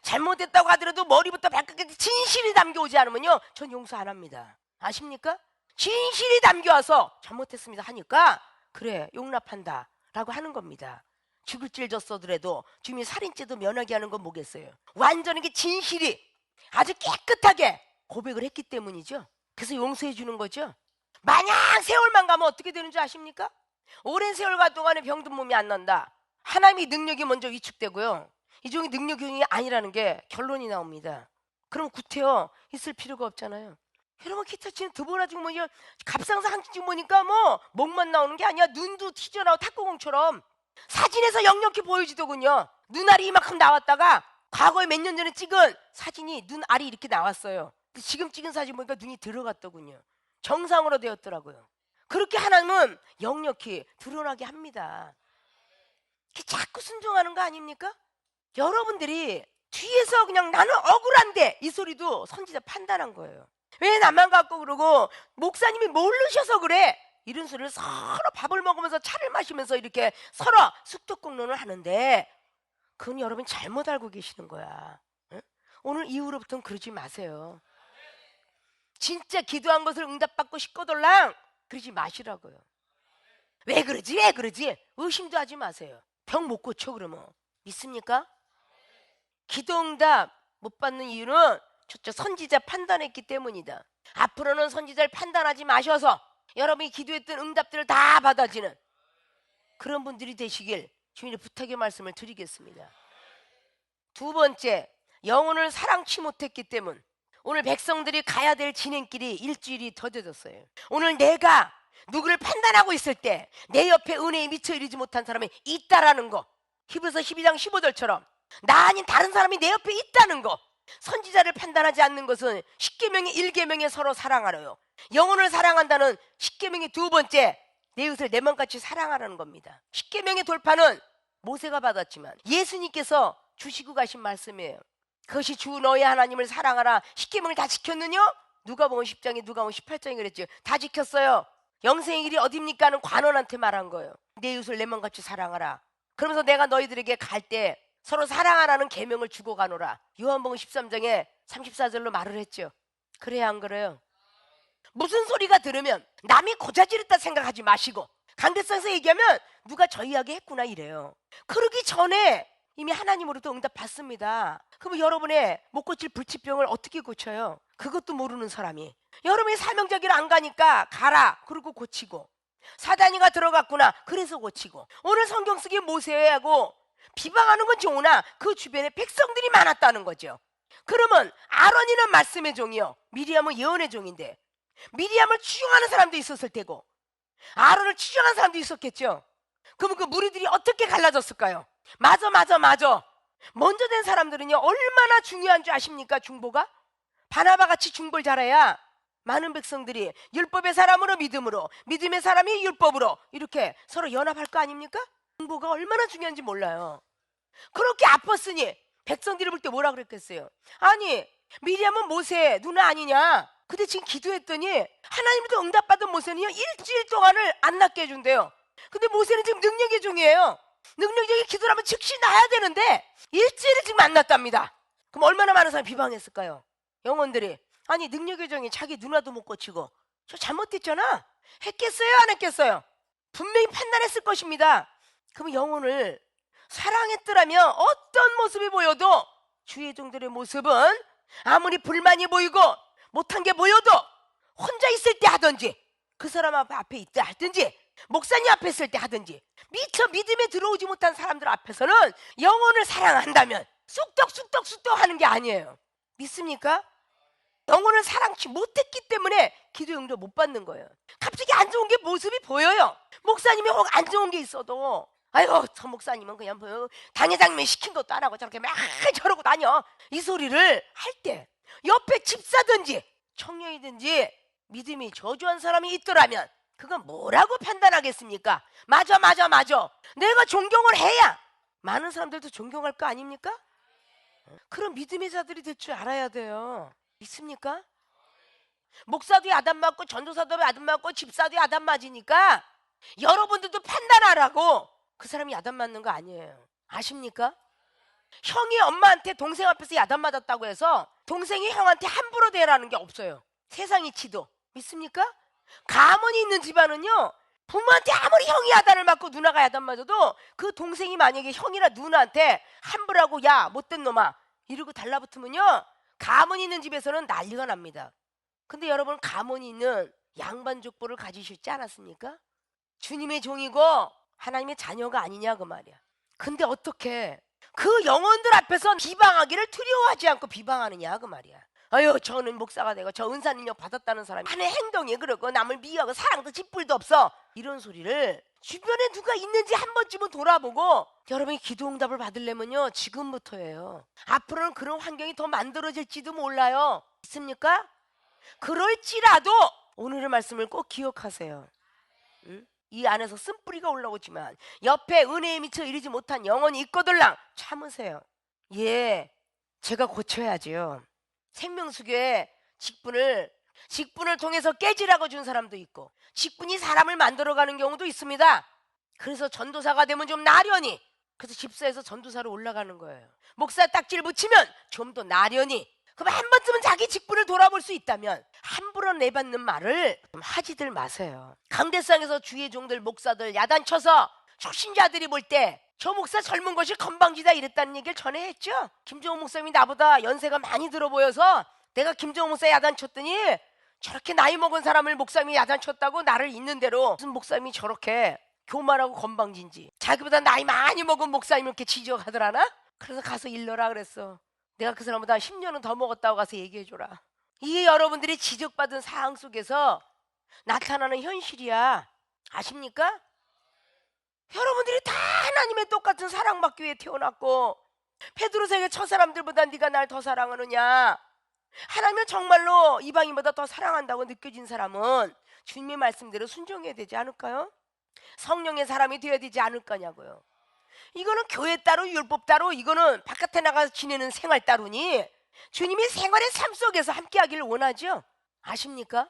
잘못했다고 하더라도 머리부터 발끝까지 진실이 담겨오지 않으면요, 전 용서 안 합니다. 아십니까? 진실이 담겨와서 잘못했습니다 하니까 그래 용납한다 라고 하는 겁니다. 죽을 질 졌어더라도 주님이 살인죄도 면하게 하는 건 뭐겠어요? 완전하게 진실이 아주 깨끗하게 고백을 했기 때문이죠. 그래서 용서해 주는 거죠. 마냥 세월만 가면 어떻게 되는 줄 아십니까? 오랜 세월과 동안에 병든 몸이 안 난다. 하나님이 능력이 먼저 위축되고요, 이 종이 능력이 아니라는 게 결론이 나옵니다. 그럼 구태여 있을 필요가 없잖아요. 여러분 기타 치는 드보라 중보니 갑상사 항증 보니까 뭐 목만 나오는 게 아니야. 눈도 튀져나오고 탁구공처럼 사진에서 역력히 보여지더군요. 눈알이 이만큼 나왔다가 과거에 몇 년 전에 찍은 사진이 눈알이 이렇게 나왔어요. 지금 찍은 사진 보니까 눈이 들어갔더군요. 정상으로 되었더라고요. 그렇게 하나님은 역력히 드러나게 합니다. 자꾸 순종하는 거 아닙니까? 여러분들이 뒤에서 그냥 나는 억울한데 이 소리도 선지자 판단한 거예요. 왜 나만 갖고 그러고 목사님이 모르셔서 그래, 이런 소리를 서로 밥을 먹으면서 차를 마시면서 이렇게 서로 쑥덕공론을 하는데 그건 여러분 잘못 알고 계시는 거야. 응? 오늘 이후로부터는 그러지 마세요. 진짜 기도한 것을 응답받고 싶거들랑 그러지 마시라고요. 왜 그러지 왜 그러지 의심도 하지 마세요. 병 못 고쳐 그러면. 믿습니까? 기도응답 못 받는 이유는 첫째 선지자 판단했기 때문이다. 앞으로는 선지자를 판단하지 마셔서 여러분이 기도했던 응답들을 다 받아지는 그런 분들이 되시길 주님의 부탁의 말씀을 드리겠습니다. 두 번째, 영혼을 사랑치 못했기 때문. 오늘 백성들이 가야 될 진행길이 일주일이 더뎌졌어요. 오늘 내가 누구를 판단하고 있을 때 내 옆에 은혜에 미쳐 이르지 못한 사람이 있다라는 거, 히브리서 12장 15절처럼 나 아닌 다른 사람이 내 옆에 있다는 거. 선지자를 판단하지 않는 것은 십계명의 1계명에 서로 사랑하래요. 영혼을 사랑한다는 십계명의 두 번째, 내 이웃을 내 맘같이 사랑하라는 겁니다. 십계명의 돌파는 모세가 받았지만 예수님께서 주시고 가신 말씀이에요. 그것이 주 너의 하나님을 사랑하라. 십계명을 다 지켰느냐? 누가복음 10장에 누가복음 18장에 그랬죠. 다 지켰어요. 영생의 길이 어딥니까 하는 관원한테 말한 거예요. 내 이웃을 내 맘같이 사랑하라. 그러면서 내가 너희들에게 갈 때 서로 사랑하라는 계명을 주고 가노라. 요한복음 13장에 34절로 말을 했죠. 그래야 안 그래요? 무슨 소리가 들으면 남이 고자질했다 생각하지 마시고 강대상에서 얘기하면 누가 저 이야기 했구나 이래요. 그러기 전에 이미 하나님으로부터 응답 받습니다. 그럼 여러분의 못 고칠 불치병을 어떻게 고쳐요? 그것도 모르는 사람이 여러분이 사명자기를 안 가니까 가라 그러고 고치고, 사단이가 들어갔구나 그래서 고치고, 오늘 성경 쓰기 모세하고 비방하는 건 좋으나 그 주변에 백성들이 많았다는 거죠. 그러면 아론이는 말씀의 종이요, 미리암은 예언의 종인데 미리암을 추종하는 사람도 있었을 테고 아론을 추종하는 사람도 있었겠죠. 그러면 그 무리들이 어떻게 갈라졌을까요? 맞아. 먼저 된 사람들은요 얼마나 중요한 줄 아십니까? 중보가 바나바같이 중보를 잘해야 많은 백성들이 율법의 사람으로 믿음으로, 믿음의 사람이 율법으로 이렇게 서로 연합할 거 아닙니까? 중보가 얼마나 중요한지 몰라요. 그렇게 아팠으니 백성들이 볼 때 뭐라 그랬겠어요? 아니 미리암은 모세 누나 아니냐? 근데 지금 기도했더니 하나님부터 응답받은 모세는요 일주일 동안을 안 낫게 해준대요. 근데 모세는 지금 능력의 종이에요. 능력적인 기도를 하면 즉시 나야 되는데 일주일을 지금 안 났답니다. 그럼 얼마나 많은 사람이 비방했을까요? 영혼들이. 아니 능력의 종이 자기 누나도 못 고치고 저 잘못됐잖아. 했겠어요 안 했겠어요? 분명히 판단했을 것입니다. 그럼 영혼을 사랑했더라면 어떤 모습이 보여도 주의 종들의 모습은 아무리 불만이 보이고 못한 게 보여도 혼자 있을 때 하든지 그 사람 앞에 있다 하든지 목사님 앞에 있을 때 하든지 미처 믿음에 들어오지 못한 사람들 앞에서는 영혼을 사랑한다면 쑥떡 하는 게 아니에요. 믿습니까? 영혼을 사랑치 못했기 때문에 기도 응답 못 받는 거예요. 갑자기 안 좋은 게 모습이 보여요. 목사님이 혹 안 좋은 게 있어도 아이고 저 목사님은 그냥 뭐 당회장님이 시킨 것도 안 하고 저렇게 막 저러고 다녀 이 소리를 할 때 옆에 집사든지 청년이든지 믿음이 저조한 사람이 있더라면 그건 뭐라고 판단하겠습니까? 맞아 내가 존경을 해야 많은 사람들도 존경할 거 아닙니까? 그런 믿음의 자들이 될 줄 알아야 돼요. 믿습니까? 목사도 야단 맞고 전도사도 야단 맞고 집사도 야단 맞으니까 여러분들도 판단하라고 그 사람이 야단 맞는 거 아니에요. 아십니까? 형이 엄마한테 동생 앞에서 야단 맞았다고 해서 동생이 형한테 함부로 대라는 게 없어요. 세상이 치도. 믿습니까? 가문이 있는 집안은요 부모한테 아무리 형이 야단을 맞고 누나가 야단 맞아도 그 동생이 만약에 형이나 누나한테 함부로 하고 야 못된 놈아 이러고 달라붙으면요 가문이 있는 집에서는 난리가 납니다. 근데 여러분 가문이 있는 양반 족보를 가지셨지 않았습니까? 주님의 종이고 하나님의 자녀가 아니냐 그 말이야. 근데 어떻게 그 영혼들 앞에서 비방하기를 두려워하지 않고 비방하느냐 그 말이야. 아유 저는 목사가 되고 저 은사능력 받았다는 사람이 하는 행동이 그러고 남을 미워하고 사랑도 짓불도 없어 이런 소리를 주변에 누가 있는지 한 번쯤은 돌아보고 여러분이 기도 응답을 받으려면요 지금부터예요. 앞으로는 그런 환경이 더 만들어질지도 몰라요. 있습니까? 그럴지라도 오늘의 말씀을 꼭 기억하세요. 응? 이 안에서 쓴뿌리가 올라오지만 옆에 은혜에 미쳐 이르지 못한 영혼이 있거들랑 참으세요. 예, 제가 고쳐야지요. 생명수교에 직분을 통해서 깨지라고 준 사람도 있고 직분이 사람을 만들어가는 경우도 있습니다. 그래서 전도사가 되면 좀 나련히 그래서 집사에서 전도사로 올라가는 거예요. 목사 딱지를 붙이면 좀 더 나련히 그럼 한 번쯤은 자기 직분을 돌아볼 수 있다면 함부로 내받는 말을 좀 하지들 마세요. 강대상에서 주의 종들 목사들 야단쳐서 초신자들이 볼 때 저 목사 젊은 것이 건방지다 이랬다는 얘기를 전에 했죠. 김정은 목사님이 나보다 연세가 많이 들어 보여서 내가 김정은 목사 야단쳤더니 저렇게 나이 먹은 사람을 목사님이 야단쳤다고 나를 있는 대로 무슨 목사님이 저렇게 교만하고 건방진지 자기보다 나이 많이 먹은 목사님을 이렇게 지적하더라나? 그래서 가서 일러라 그랬어. 내가 그 사람보다 10년은 더 먹었다고 가서 얘기해줘라. 이게 여러분들이 지적받은 상황 속에서 나타나는 현실이야. 아십니까? 여러분들이 다 하나님의 똑같은 사랑받기 위해 태어났고 베드로에게 저 사람들보다 네가 날 더 사랑하느냐. 하나님은 정말로 이방인보다 더 사랑한다고 느껴진 사람은 주님의 말씀대로 순종해야 되지 않을까요? 성령의 사람이 되어야 되지 않을 거냐고요. 이거는 교회 따로 율법 따로 이거는 바깥에 나가서 지내는 생활 따로니 주님이 생활의 삶 속에서 함께 하기를 원하죠. 아십니까?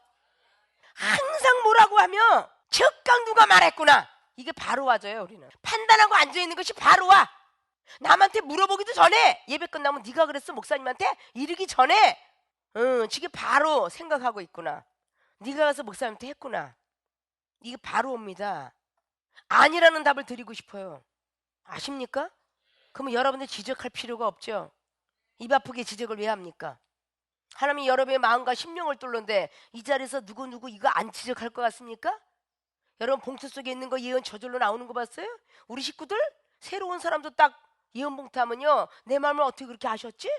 항상 뭐라고 하면 즉각 누가 말했구나 이게 바로 와져요. 우리는 판단하고 앉아있는 것이 바로 와. 남한테 물어보기도 전에 예배 끝나면 네가 그랬어 목사님한테 이르기 전에 지금 바로 생각하고 있구나. 네가 가서 목사님한테 했구나. 이게 바로 옵니다. 아니라는 답을 드리고 싶어요. 아십니까? 그러면 여러분들 지적할 필요가 없죠. 입 아프게 지적을 왜 합니까? 하나님이 여러분의 마음과 심령을 뚫는데 이 자리에서 누구 이거 안 지적할 것 같습니까? 여러분 봉투 속에 있는 거 예언 저절로 나오는 거 봤어요? 우리 식구들 새로운 사람도 딱 예언 봉투 하면요 내 마음을 어떻게 그렇게 아셨지?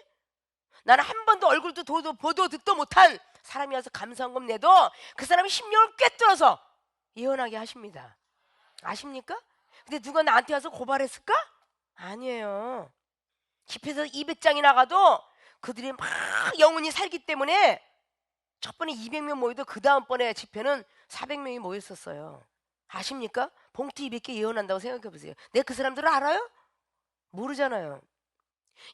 나는 한 번도 얼굴도 보도 듣도 못한 사람이 와서 감사한금 내도 그 사람이 심령을 꿰뚫어서 예언하게 하십니다. 아십니까? 근데 누가 나한테 와서 고발했을까? 아니에요. 집회에서 200장이 나가도 그들이 막 영혼이 살기 때문에 첫 번에 200명 모여도 그 다음번에 집회는 400명이 모였었어요. 아십니까? 봉투 200개 예언한다고 생각해 보세요. 내가 그 사람들을 알아요? 모르잖아요.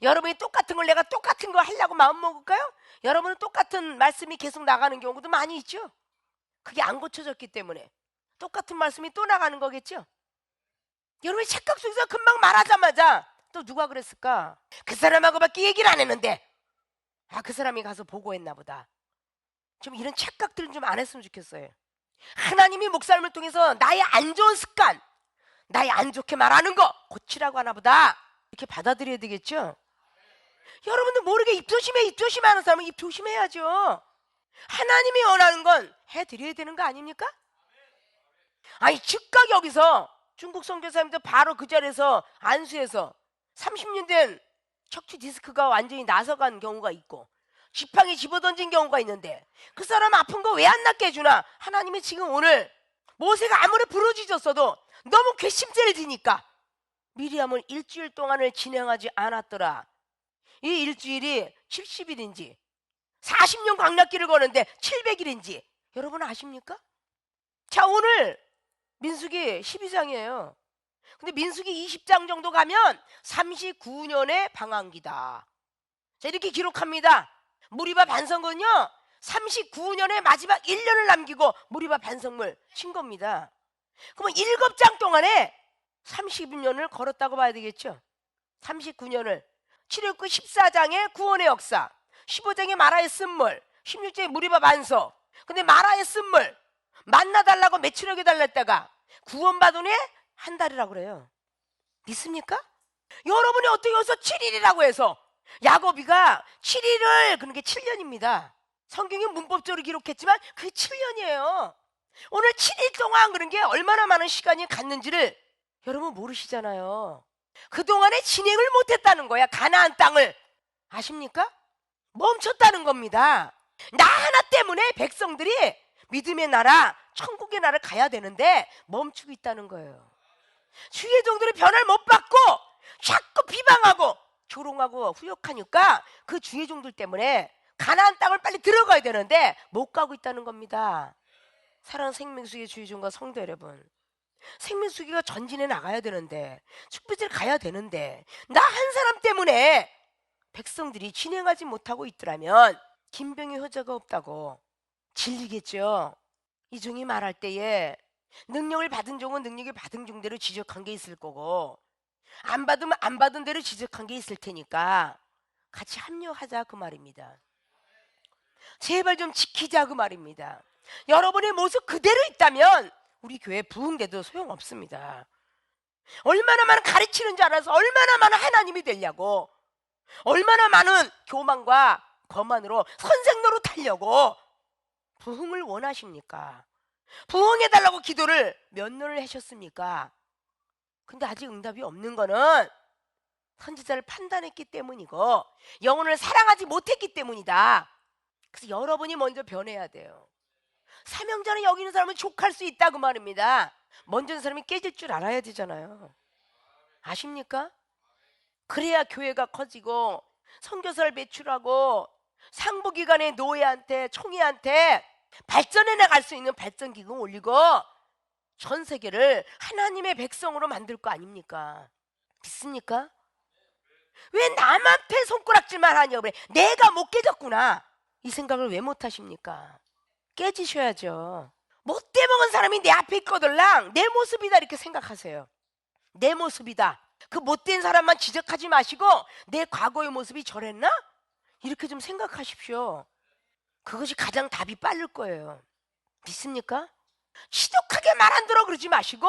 여러분이 똑같은 걸 내가 똑같은 거 하려고 마음먹을까요? 여러분은 똑같은 말씀이 계속 나가는 경우도 많이 있죠. 그게 안 고쳐졌기 때문에 똑같은 말씀이 또 나가는 거겠죠. 여러분이 착각 속에서 금방 말하자마자 또 누가 그랬을까? 그 사람하고밖에 얘기를 안 했는데 그 사람이 가서 보고했나 보다. 좀 이런 착각들은 좀 안 했으면 좋겠어요. 하나님이 목사님을 통해서 나의 안 좋은 습관, 나의 안 좋게 말하는 거 고치라고 하나 보다, 이렇게 받아들여야 되겠죠. 여러분들 모르게 입 조심해 하는 사람은 입 조심해야죠. 하나님이 원하는 건 해드려야 되는 거 아닙니까? 아니 즉각 여기서 중국 선교사님들 바로 그 자리에서 안수해서 30년 된 척추 디스크가 완전히 나서간 경우가 있고 지팡이 집어던진 경우가 있는데 그 사람 아픈 거 왜 안 낫게 해주나? 하나님이 지금 오늘 모세가 아무리 부르짖었어도 너무 괘씸죄를 지니까 미리암을 일주일 동안을 진행하지 않았더라. 이 일주일이 70일인지 40년 광야길을 거는데 700일인지 여러분 아십니까? 자, 오늘 민수기 12장이에요. 근데 민수기 20장 정도 가면 39년의 방황기다. 자, 이렇게 기록합니다. 무리바 반성은요 39년의 마지막 1년을 남기고 무리바 반성물 친 겁니다. 그러면 7장 동안에 30년을 걸었다고 봐야 되겠죠. 39년을 출애굽기 14장의 구원의 역사, 15장의 마라의 쓴물, 16장의 무리바 반석. 근데 마라의 쓴물 만나 달라고 매출하게 달랬다가 구원받은 후에 한 달이라고 그래요. 믿습니까? 여러분이 어떻게 여기서 7일이라고 해서 야곱이가 7일을 그런 게 7년입니다. 성경이 문법적으로 기록했지만 그게 7년이에요. 오늘 7일 동안 그런 게 얼마나 많은 시간이 갔는지를 여러분 모르시잖아요. 그동안에 진행을 못했다는 거야. 가나안 땅을 아십니까? 멈췄다는 겁니다. 나 하나 때문에 백성들이 믿음의 나라, 천국의 나라를 가야 되는데 멈추고 있다는 거예요. 주의 종들이 변화를 못 받고 자꾸 비방하고 조롱하고 후욕하니까 그 주의 종들 때문에 가나안 땅을 빨리 들어가야 되는데 못 가고 있다는 겁니다. 사랑하는 생명수기의 주의 종과 성도 여러분, 생명수기가 전진해 나가야 되는데 축복지를 가야 되는데 나 한 사람 때문에 백성들이 진행하지 못하고 있더라면 김병희 효자가 없다고 질리겠죠. 이 종이 말할 때에 능력을 받은 종은 능력을 받은 종대로 지적한 게 있을 거고 안 받으면 안 받은 대로 지적한 게 있을 테니까 같이 합류하자 그 말입니다. 제발 좀 지키자 그 말입니다. 여러분의 모습 그대로 있다면 우리 교회 부흥돼도 소용없습니다. 얼마나 많은 가르치는 줄 알아서 얼마나 많은 하나님이 되려고, 얼마나 많은 교만과 거만으로 선생 노릇하려고 부흥을 원하십니까? 부흥해달라고 기도를 몇 년을 하셨습니까? 근데 아직 응답이 없는 거는 선지자를 판단했기 때문이고 영혼을 사랑하지 못했기 때문이다. 그래서 여러분이 먼저 변해야 돼요. 사명자는 여기 있는 사람은 족할 수 있다 그 말입니다. 먼저 있는 사람이 깨질 줄 알아야 되잖아요. 아십니까? 그래야 교회가 커지고 선교사를 배출하고 상부기관의 노예한테 총회한테 발전해 나갈 수 있는 발전기금 올리고 전 세계를 하나님의 백성으로 만들 거 아닙니까? 믿습니까? 왜 남한테 손가락질만 하냐고 그래. 내가 못 깨졌구나 이 생각을 왜 못 하십니까? 깨지셔야죠. 못돼 먹은 사람이 내 앞에 있거들랑 내 모습이다 이렇게 생각하세요. 내 모습이다. 그 못된 사람만 지적하지 마시고 내 과거의 모습이 저랬나? 이렇게 좀 생각하십시오. 그것이 가장 답이 빠를 거예요. 믿습니까? 지독하게 말 안 들어 그러지 마시고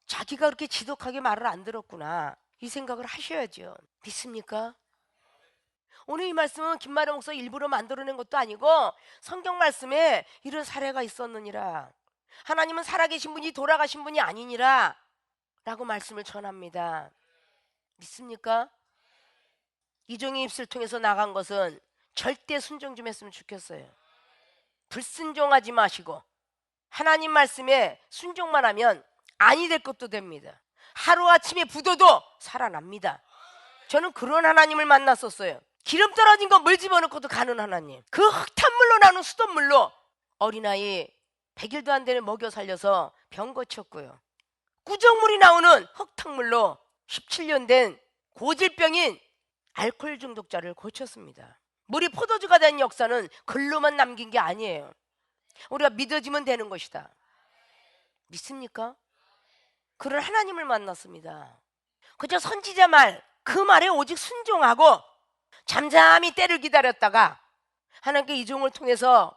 자기가 그렇게 지독하게 말을 안 들었구나 이 생각을 하셔야죠. 믿습니까? 오늘 이 말씀은 김마려 목사 일부러 만들어낸 것도 아니고 성경 말씀에 이런 사례가 있었느니라. 하나님은 살아계신 분이 돌아가신 분이 아니니라 라고 말씀을 전합니다. 믿습니까? 이종의 입술 통해서 나간 것은 절대 순종 좀 했으면 좋겠어요. 불순종하지 마시고 하나님 말씀에 순종만 하면 아니 될 것도 됩니다. 하루아침에 부도도 살아납니다. 저는 그런 하나님을 만났었어요. 기름 떨어진 거 물 집어넣고도 가는 하나님. 그 흙탕물로 나는 수돗물로 어린아이 100일도 안 되는 먹여 살려서 병 고쳤고요. 구정물이 나오는 흙탕물로 17년 된 고질병인 알코올 중독자를 고쳤습니다. 물이 포도주가 된 역사는 글로만 남긴 게 아니에요. 우리가 믿어지면 되는 것이다. 믿습니까? 그런 하나님을 만났습니다. 그저 선지자 말, 그 말에 오직 순종하고 잠잠히 때를 기다렸다가 하나님께 이 종을 통해서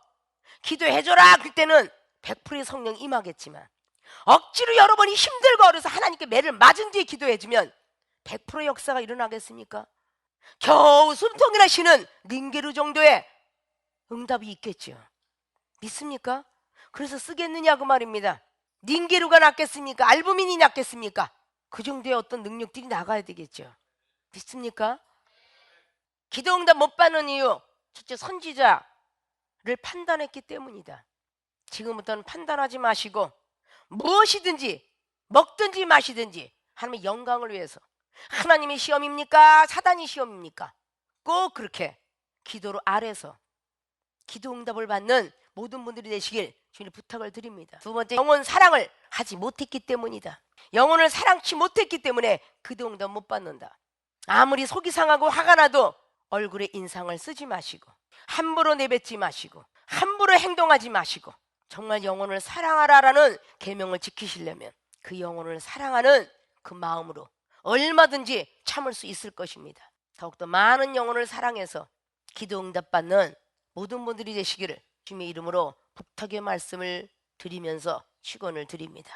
기도해줘라 그때는 100%의 성령 임하겠지만, 억지로 여러분이 힘들고 어려서 하나님께 매를 맞은 뒤에 기도해주면 100% 역사가 일어나겠습니까? 겨우 숨통이나 쉬는 링게르 정도의 응답이 있겠죠. 믿습니까? 그래서 쓰겠느냐 그 말입니다. 닌게루가 낫겠습니까? 알부민이 낫겠습니까? 그 정도의 어떤 능력들이 나가야 되겠죠. 믿습니까? 기도응답 못 받는 이유, 첫째 선지자를 판단했기 때문이다. 지금부터는 판단하지 마시고 무엇이든지 먹든지 마시든지 하나님의 영광을 위해서, 하나님의 시험입니까? 사단이 시험입니까? 꼭 그렇게 기도로 아래서 기도응답을 받는 모든 분들이 되시길 주님 부탁을 드립니다. 두 번째, 영혼 사랑을 하지 못했기 때문이다. 영혼을 사랑치 못했기 때문에 기도응답 못 받는다. 아무리 속이 상하고 화가 나도 얼굴에 인상을 쓰지 마시고 함부로 내뱉지 마시고 함부로 행동하지 마시고 정말 영혼을 사랑하라라는 계명을 지키시려면 그 영혼을 사랑하는 그 마음으로 얼마든지 참을 수 있을 것입니다. 더욱더 많은 영혼을 사랑해서 기도응답 받는 모든 분들이 되시기를 주님의 이름으로 부탁의 말씀을 드리면서 축원을 드립니다.